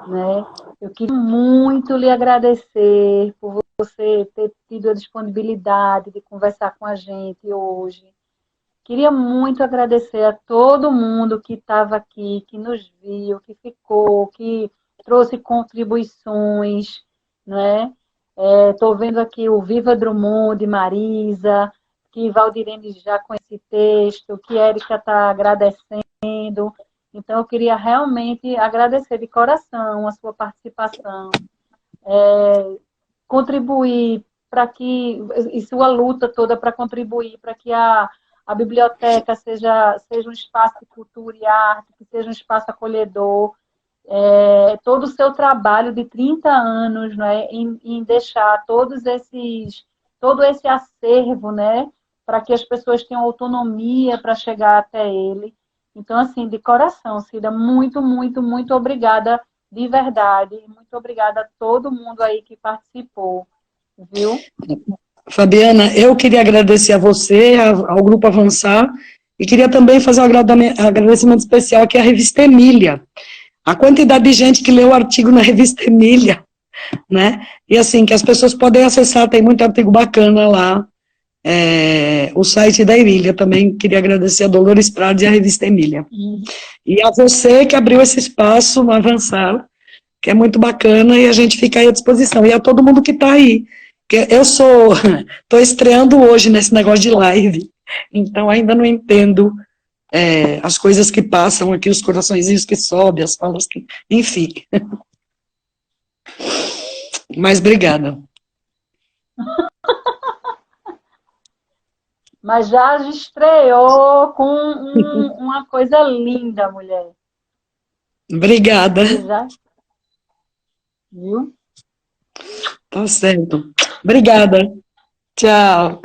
né? Eu queria muito lhe agradecer por você ter tido a disponibilidade de conversar com a gente hoje. Queria muito agradecer a todo mundo que estava aqui, que nos viu, que ficou, que trouxe contribuições, né? Estou vendo aqui o Viva Drummond, de Marisa, que Valdirene já com esse texto, que Érica está agradecendo. Então, eu queria realmente agradecer de coração a sua participação, contribuir para que, e sua luta toda para contribuir para que a biblioteca seja um espaço de cultura e arte, que seja um espaço acolhedor. Todo o seu trabalho de 30 anos, né, em deixar todo esse acervo, né, para que as pessoas tenham autonomia para chegar até ele. Então, assim, de coração, Cida, muito, muito, muito obrigada, de verdade. Muito obrigada a todo mundo aí que participou, viu? Fabiana, eu queria agradecer a você, ao Grupo Avançar, e queria também fazer um agradecimento especial aqui à Revista Emília. A quantidade de gente que leu o artigo na Revista Emília, né? E assim, que as pessoas podem acessar, tem muito artigo bacana lá, o site da Emília. Também queria agradecer a Dolores Prades e a Revista Emília. E a você que abriu esse espaço no Avançar, que é muito bacana, e a gente fica aí à disposição. E a todo mundo que está aí. Eu estou estreando hoje nesse negócio de live, então ainda não entendo as coisas que passam aqui, os coraçõezinhos que sobem, as falas que... Enfim. Mas obrigada. Mas já estreou com uma coisa linda, mulher. Obrigada. Já, viu? Tá certo. Obrigada. Tchau.